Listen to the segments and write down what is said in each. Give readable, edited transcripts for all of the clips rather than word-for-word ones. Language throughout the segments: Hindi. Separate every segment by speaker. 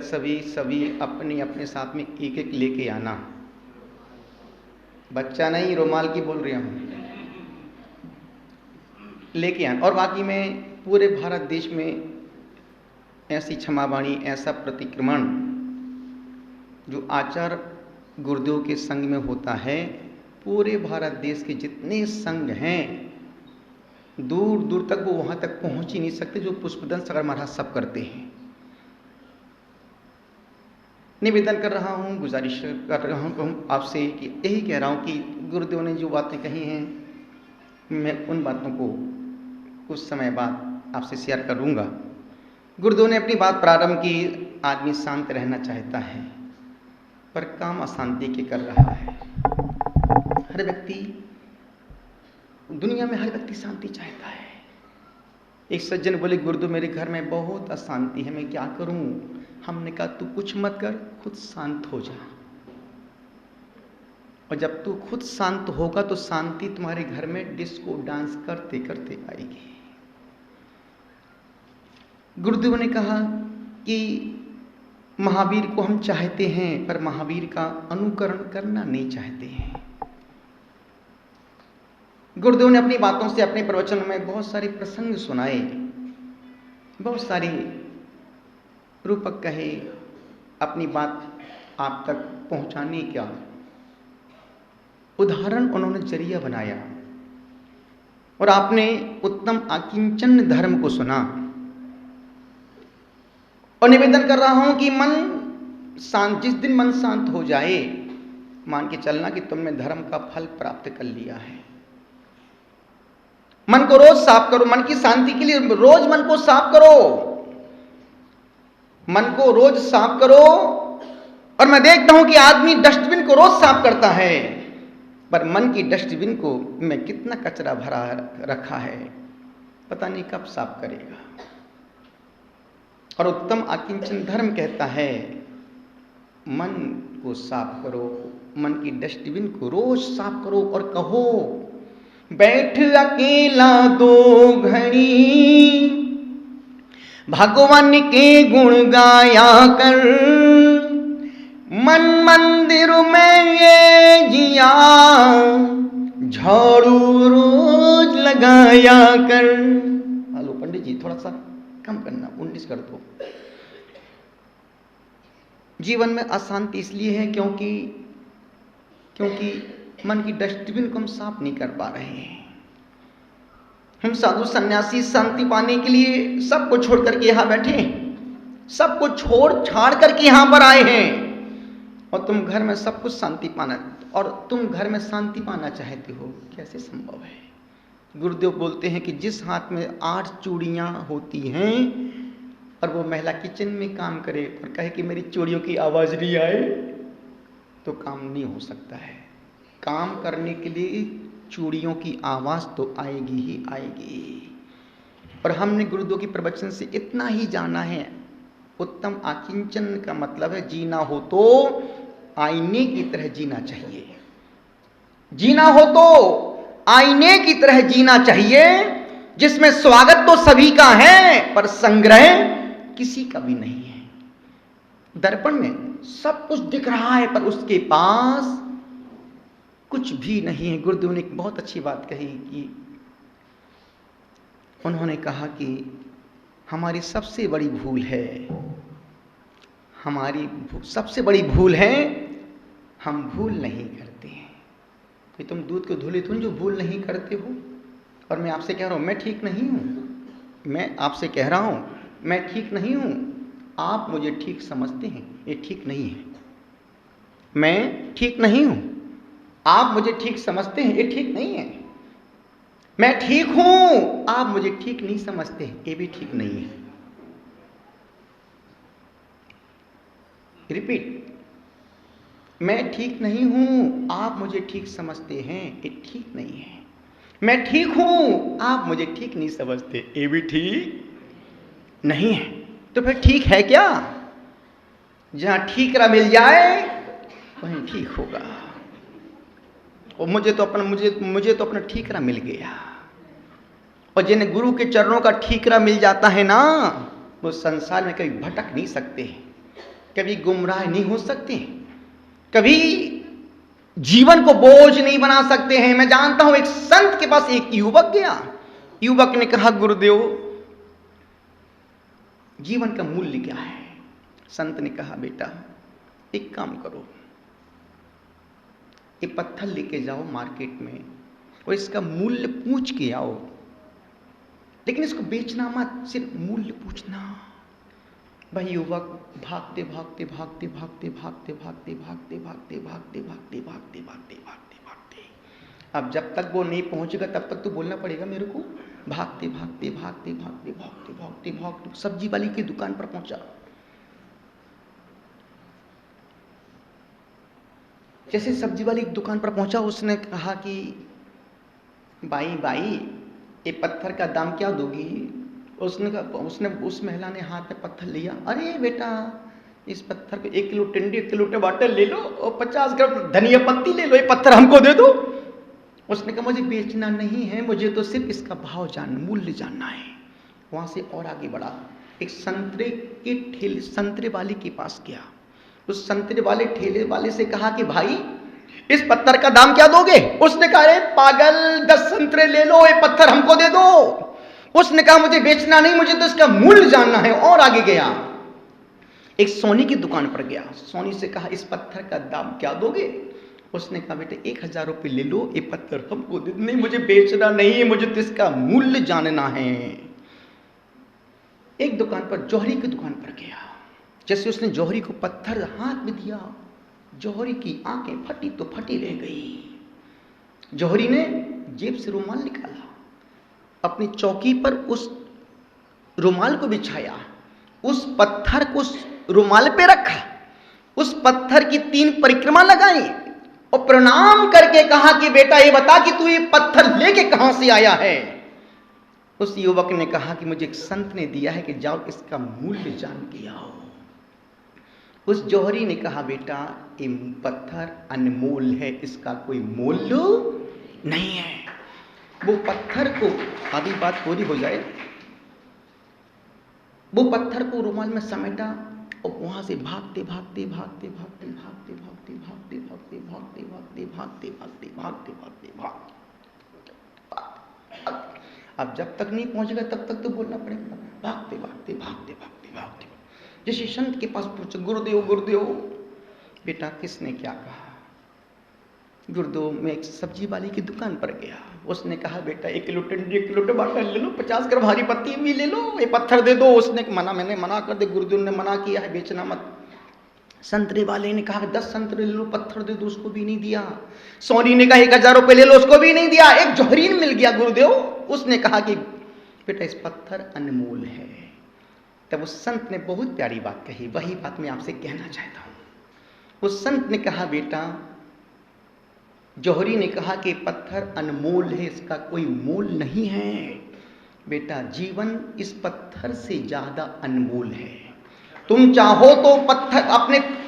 Speaker 1: सभी सभी अपने अपने साथ में एक एक लेके आना। बच्चा नहीं, रुमाल की बोल रहा हूँ, लेके आना। और बाकी में पूरे भारत देश में ऐसी क्षमावाणी, ऐसा प्रतिक्रमण जो आचार गुरुदेव के संग में होता है, पूरे भारत देश के जितने संघ हैं दूर दूर तक वो वहाँ तक पहुँच ही नहीं सकते जो पुष्पदंत सागर महाराज सब करते हैं। निवेदन कर रहा हूँ, गुजारिश कर रहा हूँ आपसे कि यही कह रहा हूँ कि गुरुदेव ने जो बातें कही हैं, मैं उन बातों को कुछ समय बाद आपसे शेयर करूँगा। गुरुदेव ने अपनी बात प्रारंभ की, आदमी शांत रहना चाहता है पर काम अशांति के कर रहा है। हर व्यक्ति, दुनिया में हर व्यक्ति शांति चाहता है। एक सज्जन बोले, गुरुदेव मेरे घर में बहुत अशांति है, मैं क्या करूं? हमने कहा तू कुछ मत कर, खुद शांत हो जा। और जब तू खुद शांत होगा तो शांति तुम्हारे घर में डिस्को डांस करते करते आएगी। गुरुदेव ने कहा कि महावीर को हम चाहते हैं पर महावीर का अनुकरण करना नहीं चाहते हैं। गुरुदेव ने अपनी बातों से, अपने प्रवचन में बहुत सारे प्रसंग सुनाए, बहुत सारी रूपक कहे, अपनी बात आप तक पहुंचाने का उदाहरण उन्होंने जरिया बनाया। और आपने उत्तम आकिंचन धर्म को सुना। और निवेदन कर रहा हूं कि मन शांत, जिस दिन मन शांत हो जाए, मान के चलना कि तुमने धर्म का फल प्राप्त कर लिया है। मन को रोज साफ करो, मन की शांति के लिए रोज मन को साफ करो, मन को रोज साफ करो। और मैं देखता हूं कि आदमी डस्टबिन को रोज साफ करता है, पर मन की डस्टबिन को में कितना कचरा भरा रखा है, पता नहीं कब साफ करेगा। और उत्तम आकिंचन धर्म कहता है, मन को साफ करो, मन की डस्टबिन को रोज साफ करो और कहो, बैठ अकेला दो घड़ी भगवान के गुण गाया कर, मन मंदिर में ये जिया झाड़ू रोज लगाया कर। हेलो पंडित जी, थोड़ा सा कम करना, 19 कर दो। जीवन में अशांति इसलिए है क्योंकि मन की डस्टबिन को हम साफ नहीं कर पा रहे हैं। हम साधु सन्यासी शांति पाने के लिए सब कुछ छोड़ करके यहां बैठे हैं, सब कुछ छोड़ छाड़ करके यहां पर आए हैं। और तुम घर में सब कुछ शांति पाना, और तुम घर में शांति पाना चाहते हो, कैसे संभव है? गुरुदेव बोलते हैं कि जिस हाथ में 8 चूड़ियां होती हैं और वो महिला किचन में काम करे और कहे कि मेरी चूड़ियों की आवाज नहीं आए, तो काम नहीं हो सकता है। काम करने के लिए चूड़ियों की आवाज तो आएगी ही आएगी। और हमने गुरुदेव के प्रवचन से इतना ही जाना है, उत्तम आकिंचन का मतलब है जीना हो तो आईने की तरह जीना चाहिए। जीना हो तो आईने की तरह जीना चाहिए, जिसमें स्वागत तो सभी का है पर संग्रह किसी का भी नहीं है। दर्पण में सब कुछ दिख रहा है पर उसके पास कुछ भी नहीं है। गुरुदेव ने एक बहुत अच्छी बात कही कि उन्होंने कहा कि हमारी सबसे बड़ी भूल है, सबसे बड़ी भूल है, हम भूल नहीं करते हैं। कि तुम दूध को धुले तुम जो भूल नहीं करते हो। और मैं आपसे कह रहा हूं, मैं ठीक नहीं हूं, मैं आपसे कह रहा हूं मैं ठीक नहीं हूं। आप मुझे ठीक समझते हैं, ये ठीक नहीं है। मैं ठीक नहीं हूं, आप मुझे ठीक समझते हैं, ये ठीक नहीं है। मैं ठीक हूं, आप मुझे ठीक नहीं समझते हैं, ये भी ठीक नहीं है। रिपीट, मैं ठीक नहीं हूं, आप मुझे ठीक समझते हैं, ये ठीक नहीं है। मैं ठीक हूं, आप मुझे ठीक नहीं समझते, ये भी ठीक नहीं है। तो फिर ठीक है क्या? जहां ठीकरा मिल जाए वहीं ठीक होगा। और मुझे तो अपना ठीकरा मिल गया। और जिन्हें गुरु के चरणों का ठीकरा मिल जाता है ना, वो संसार में कभी भटक नहीं सकते। कभी गुमराह नहीं हो सकते, कभी जीवन को बोझ नहीं बना सकते हैं। मैं जानता हूं एक संत के पास एक युवक गया, युवक ने कहा गुरुदेव जीवन का मूल्य क्या है? संत ने कहा बेटा एक काम करो, ये पत्थर लेके जाओ मार्केट में और इसका मूल्य पूछ के आओ, लेकिन इसको बेचना मत, सिर्फ मूल्य पूछना। वह युवक भागते भागते भागते भागते भागते भागते भागते भागते भागते भागते भागते भागते भागते भागते, अब जब तक वो नहीं पहुंचेगा तब तक तो बोलना पड़ेगा मेरे को। भागते भागते भागते भागते भागते भागते भागते सब्जी वाली की दुकान पर पहुंचा। जैसे सब्जी वाली की दुकान पर पहुंचा, उसने कहा कि बाई बाई ये पत्थर का दाम क्या दोगी? उसने उस महिला ने हाथ में पत्थर लिया। अरे बेटा इस पत्थर को 1 किलो टिंडी 1 किलो टमाटर ले लो और 50 ग्राम धनिया पत्ती ले लो, ये पत्थर हमको दे दो। उसने कहा मुझे बेचना नहीं है, मुझे तो सिर्फ इसका भाव मूल्य जानना है। वहां से और आगे बढ़ा, एक संतरे वाले के पास गया। उस संतरे वाले ठेले वाले से कहा कि भाई इस पत्थर का दाम क्या दोगे? उसने कहा अरे पागल 10 संतरे ले लो, ये पत्थर हमको दे दो। उसने कहा मुझे बेचना नहीं, मुझे तो इसका मूल्य जानना है। और आगे गया, एक सोनी की दुकान पर गया, सोनी से कहा इस पत्थर का दाम क्या दोगे? उसने कहा बेटे 1000 रुपये ले लो, ये पत्थर हमको दे। नहीं मुझे बेचना नहीं है, मुझे तो इसका मूल्य जानना है। एक दुकान पर, जौहरी की दुकान पर गया। जैसे उसने जौहरी को पत्थर हाथ में दिया, जौहरी की आंखें फटी तो फटी रह गई। जौहरी ने जेब से रुमाल निकाला, अपनी चौकी पर उस रुमाल को बिछाया, उस पत्थर को उस रुमाल पे रखा, उस पत्थर की 3 परिक्रमा लगाई और प्रणाम करके कहा कि बेटा ये बता कि तू ये पत्थर लेके कहां से आया है? उस युवक ने कहा कि मुझे एक संत ने दिया है कि जाओ इसका मूल्य जान के आओ। उस जौहरी ने कहा बेटा ये पत्थर अनमोल है, इसका कोई मूल्य नहीं है। वो पत्थर को, आधी बात पूरी हो जाए, वो पत्थर को रुमाल में समेटा और वहां से भागते भागते भागते भागते भागते भागते भागते भागते भागते भागते भागते भागते भागते भागते भागते, अब जब तक नहीं पहुंचेगा तब तक तो बोलना पड़ेगा। भागते भागते भागते भागते भागते जैसे संत के पास पूछे गुरुदेव गुरुदेव बेटा किसने क्या कहा? गुरुदेव मैं एक सब्जी वाली की दुकान पर गया, उसने कहा बेटा 1 किलो टिंडी 1 किलो टमाटर ले लो, 50 ग्राम हरी पत्ती भी ले लो, ये पत्थर दे दो। उसने मैंने मना कर दे, गुरुदेव ने मना किया है बेचना मत। संतरे वाले ने कहा 10 संतरे ले लो, पत्थर दे दो, उसको भी नहीं दिया। सोनी ने कहा 1000 रुपये ले लो, उसको भी नहीं दिया। एक जौहरीन मिल गया गुरुदेव, उसने कहा कि बेटा इस पत्थर अनमोल है। तब उस संत ने बहुत प्यारी बात कही, वही बात मैं आपसे कहना चाहता हूं। उस संत ने कहा बेटा, जौहरी ने कहा कि पत्थर अनमोल है, इसका कोई मोल नहीं है। बेटा जीवन इस पत्थर से ज्यादा अनमोल है। तुम चाहो तो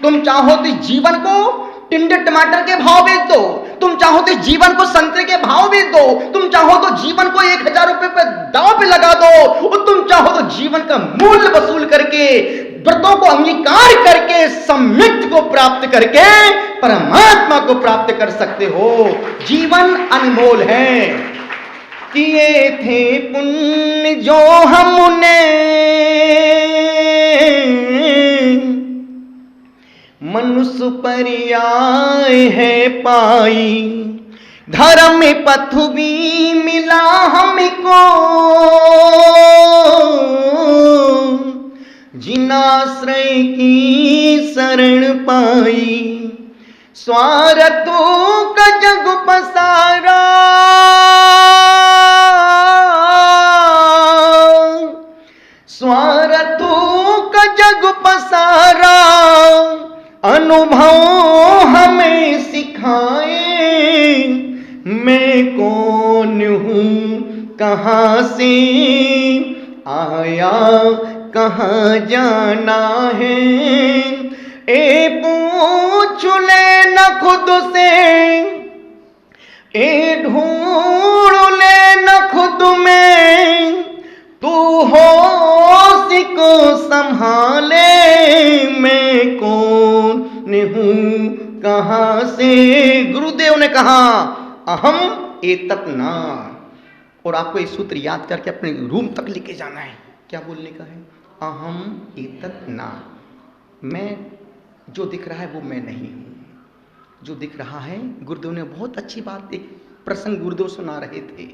Speaker 1: तुम चाहो तो जीवन को टिंडे टमाटर के भाव बेच दो, तुम चाहो तो जीवन को संतरे के भाव बेच दो, तुम चाहो तो जीवन को 1000 रुपये पे दांव पे लगा दो, और तुम चाहो तो जीवन का मूल्य वसूल करके, व्रतों को अंगीकार करके, सम्यक्त को प्राप्त करके परमात्मा को प्राप्त कर सकते हो। जीवन अनमोल है। किए थे पुण्य जो हमने मनुष्य पर्याय है पाई, धर्म पथ भी मिला हमको, जिनाश्रय की शरण पाई। स्वार्थों का जग पसारा, स्वार्थों का जग पसारा, अनुभव हमें सिखाए। मैं कौन हूँ, कहाँ से आया, कहाँ जाना है, ए पूछ ले न खुद से, ए ढूंढ ले न खुद में, तू होश को संभाले। मैं कहा अहम एतत् न। और आपको ये सूत्र याद करके अपने रूम तक लेके जाना है। क्या बोलने का है? अहम एतत् न। मैं जो दिख रहा है वो मैं नहीं हूं। जो दिख रहा है, गुरुदेव ने बहुत अच्छी बात, एक प्रसंग गुरुदेव सुना रहे थे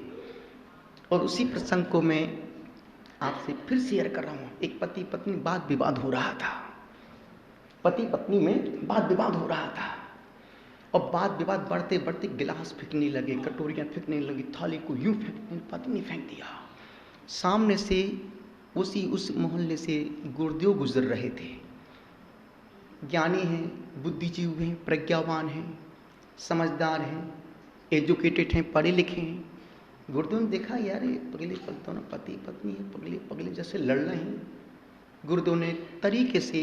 Speaker 1: और उसी प्रसंग को मैं आपसे फिर शेयर कर रहा हूं। एक पति पत्नी वाद विवाद हो रहा था, पति पत्नी में वाद विवाद हो रहा था और वाद विवाद बढ़ते बढ़ते गिलास फेंकने लगे, कटोरियां फेंकने लगी, थाली को यूं फेंकने, पत्नी फेंक दिया। सामने से उस मोहल्ले से गुरुदेव गुजर रहे थे। ज्ञानी हैं, बुद्धिजीवी हैं, प्रज्ञावान हैं, समझदार हैं, एजुकेटेड हैं, पढ़े लिखे हैं। गुरुदेव ने देखा यार ये पगले दोनों पति पत्नी है, पगले पगले जैसे लड़ रहे हैं। गुरुदेव ने तरीके से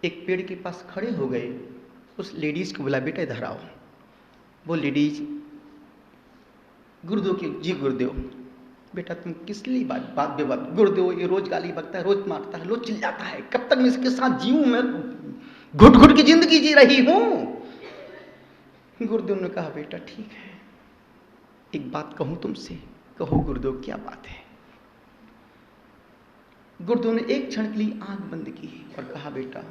Speaker 1: एक पेड़ के पास खड़े हो गए, उस लेडीज को बोला बेटा इधर आओ। वो लेडीज गुरुदेव की, जी गुरुदेव बेटा तुम किस लिए बात विवाद? गुरुदेव ये रोज गाली बकता है, रोज मारता है, रोज चिल्लाता है, कब तक मैं इसके साथ जीऊं? मैं घुट घुट की जिंदगी जी रही हूं। गुरुदेव ने कहा बेटा ठीक है, एक बात कहूं तुमसे। कहो गुरुदेव क्या बात है? गुरुदेव ने एक क्षण के लिए आंख बंद की और कहा बेटा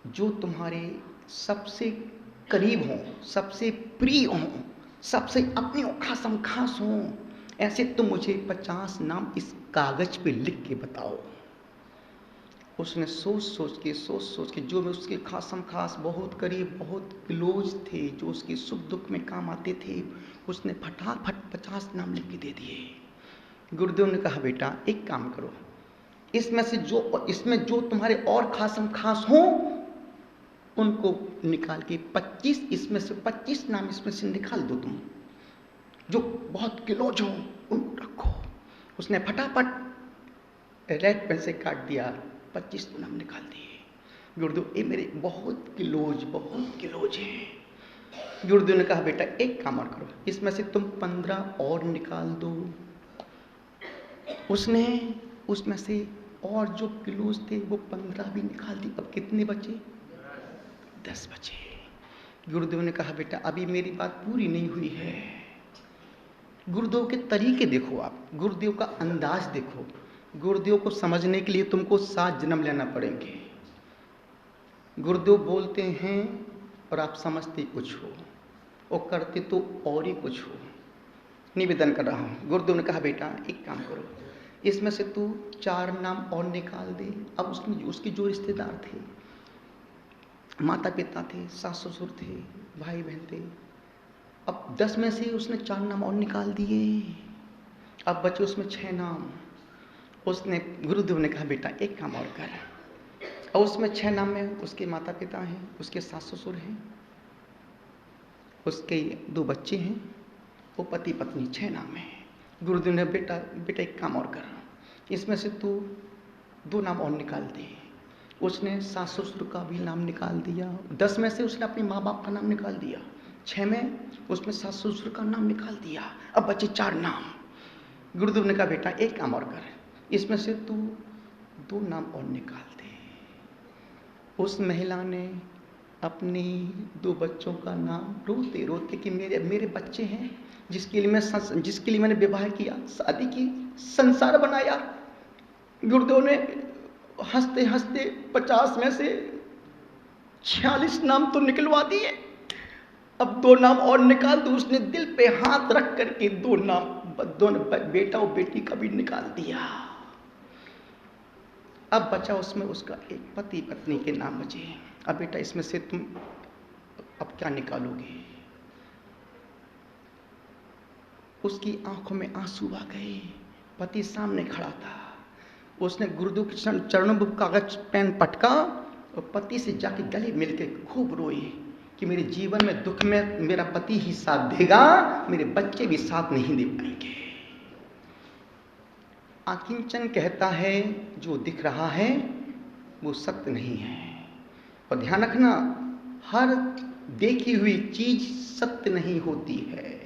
Speaker 1: जो तुम्हारे सबसे करीब हों, सबसे प्रिय हों, सबसे अपनी खासम खास हों, ऐसे तुम मुझे 50 नाम इस कागज पे लिख के बताओ। उसने सोच सोच के जो मैं उसके खासम खास, बहुत करीब, बहुत क्लोज थे, जो उसके सुख दुख में काम आते थे, उसने फटाफट 50 नाम लिख के दे दिए। गुरुदेव ने कहा बेटा एक काम करो, इसमें जो तुम्हारे और खासम खास हों उनको निकाल के 25, इसमें से 25 नाम इसमें से निकाल दो। तुम जो बहुत क्लोज हो उनको रखो। उसने फटाफट रेड पेन से काट दिया, 25 नाम निकाल दिए। गुरुदेव ये मेरे बहुत क्लोज हैं। गुरुदेव ने कहा बेटा एक काम और करो, इसमें से तुम 15 और निकाल दो। उसने उसमें से और जो क्लोज थे वो 15 भी निकाल दी। अब कितने बचे? 10 बचे। गुरुदेव ने कहा बेटा अभी मेरी बात पूरी नहीं हुई है। गुरुदेव के तरीके देखो, आप गुरुदेव का अंदाज देखो। गुरुदेव को समझने के लिए तुमको 7 जन्म लेना पड़ेंगे। गुरुदेव बोलते हैं और आप समझते कुछ हो और करते तो और ही कुछ हो। निवेदन कर रहा हूँ। गुरुदेव ने कहा बेटा एक काम करो, इसमें से तू 4 नाम और निकाल दे। अब उसके जो रिश्तेदार थे, माता पिता थे, सास ससुर थे, भाई बहन थे, अब 10 में से उसने 4 नाम और निकाल दिए। अब बचे उसमें 6 नाम। उसने गुरुदेव ने कहा बेटा एक काम और कर, और उसमें 6 नाम में उसके माता पिता हैं, उसके सास ससुर हैं, उसके 2 बच्चे हैं, वो पति पत्नी, 6 नाम है। गुरुदेव ने बेटा एक काम और कर, इसमें से तू 2 नाम और निकाल दे। उसने सास ससुर का भी नाम निकाल दिया। 10 में से उसने अपने माँ बाप का नाम निकाल दिया। 6 में उसमें सास ससुर का नाम निकाल दिया। अब बचे 4 नाम। गुरुदेव ने कहा बेटा एक काम और कर, इसमें से तू 2 नाम और निकाल दे। उस महिला ने अपने 2 बच्चों का नाम रोते रोते कि मेरे बच्चे हैं, जिसके लिए मैंने विवाह किया, शादी की, संसार बनाया। गुरुदेव ने हंसते हंसते 50 में से 46 नाम तो निकलवा दिए। अब 2 नाम और निकाल दो। उसने दिल पे हाथ रख करके 2 नाम, दोनों बेटा और बेटी का भी निकाल दिया। अब बचा उसमें उसका एक पति पत्नी के नाम बचे। अब बेटा इसमें से तुम अब क्या निकालोगे? उसकी आंखों में आंसू आ गए। पति सामने खड़ा था। उसने गुरुदेव के चरणों में कागज पेन पटका और पति से जाके गले मिलके खूब रोई कि मेरे जीवन में दुख में मेरा पति ही साथ देगा, मेरे बच्चे भी साथ नहीं दे पाएंगे। आकिंचन कहता है जो दिख रहा है वो सत्य नहीं है। और ध्यान रखना, हर देखी हुई चीज सत्य नहीं होती है।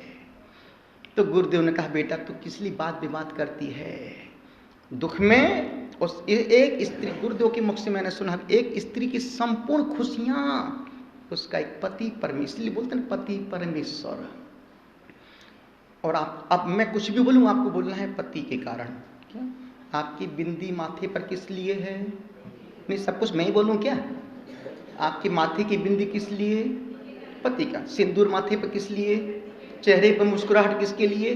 Speaker 1: तो गुरुदेव ने कहा बेटा तू किस लिए बात विवाद करती है? दुख में उस एक स्त्री, गुरुदेव के मुख से मैंने सुना, एक स्त्री की संपूर्ण खुशियां उसका एक पति परमेश्वर, इसलिए बोलते हैं पति परमेश्वर। और आप, अब मैं कुछ भी बोलूं आपको बोलना है पति के कारण। क्या आपकी बिंदी माथे पर किस लिए है? नहीं, सब कुछ मैं ही बोलूं क्या? आपके माथे की बिंदी किस लिए? पति का। सिंदूर माथे पर किस लिए? चेहरे पर मुस्कुराहट किसके लिए?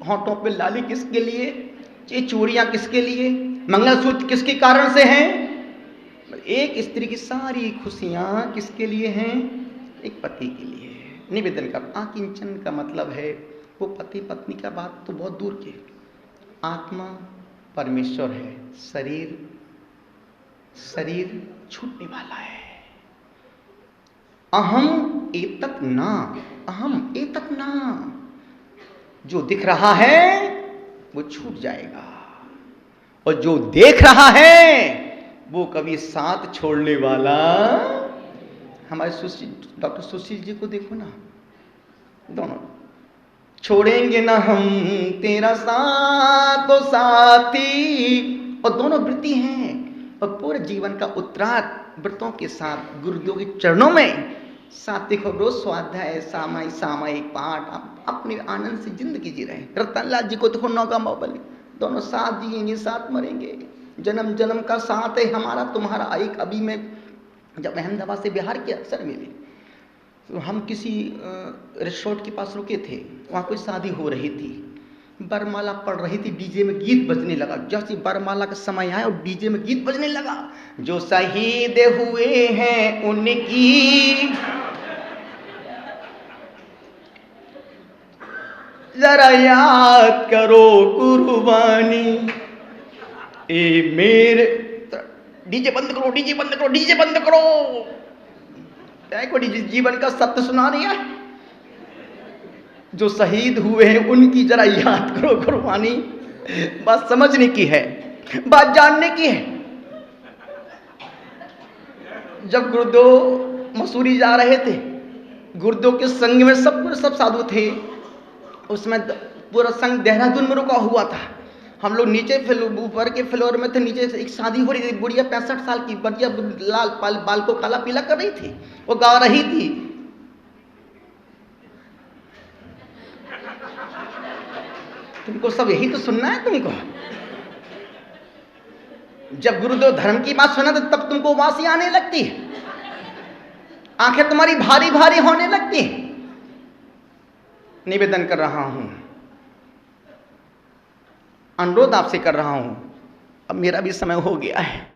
Speaker 1: होंठों पे लाली किसके लिए? ये चूड़ियां किसके लिए? मंगलसूत्र किसके कारण से हैं? एक स्त्री की सारी खुशियां किसके लिए हैं? एक पति के लिए। निवेदन का आकिंचन का मतलब है वो पति पत्नी का बात तो बहुत दूर की, आत्मा परमेश्वर है, शरीर छूटने वाला है। अहम एतत् ना, अहम एतत् ना, जो दिख रहा है वो छूट जाएगा, और जो देख रहा है वो कभी साथ छोड़ने वाला। हमारे डॉक्टर सुशील जी को देखो ना, दोनों छोड़ेंगे ना हम तेरा साथ तो साथी, और दोनों व्रती हैं, और पूरे जीवन का उत्तरार्ध व्रतों के साथ गुरुदेव के चरणों में सात्विक और रोज स्वाध्याय सामायिक पाठ अपने आनंद से जिंदगी जी रहे हैं। रतनलाल जी को देखो, नौका मोबाइल, दोनों साथ जिएंगे साथ मरेंगे, जन्म जन्म का साथ है हमारा तुम्हारा। एक अभी मैं जब अहमदाबाद से बिहार के अक्सर मिले, तो हम किसी रिसोर्ट के पास रुके थे, वहाँ कोई शादी हो रही थी, बरमाला पड़ रही थी, डीजे में गीत बजने लगा। जैसे बरमाला का समय आया और डीजे में गीत बजने लगा, जो शहीद हुए हैं उनकी जरा याद करो कुर्बानी, ए मेरे, डीजे बंद करो, डीजे बंद करो, डीजे बंद करो। को जीवन का सत्य सुना रही है, जो शहीद हुए हैं उनकी जरा याद करो कुर्बानी। बात समझने की है, बात जानने की है। जब गुरुदेव मसूरी जा रहे थे, गुरुदेव के संग में सब साधु थे, उसमें पूरा संग देहरादून में रुका हुआ था। हम लोग नीचे ऊपर के फ्लोर में थे, नीचे से एक शादी हो रही थी, बुढ़िया 65 साल की, बढ़िया लाल बाल को काला पीला कर रही थी, वो गा रही थी, तुमको सब यही तो सुनना है तुमको। जब गुरुदेव धर्म की बात सुना तो तब तुमको वासी आने लगती है, आंखें तुम्हारी भारी भारी होने लगती है। निवेदन कर रहा हूं, अनुरोध आपसे कर रहा हूं, अब मेरा भी समय हो गया है।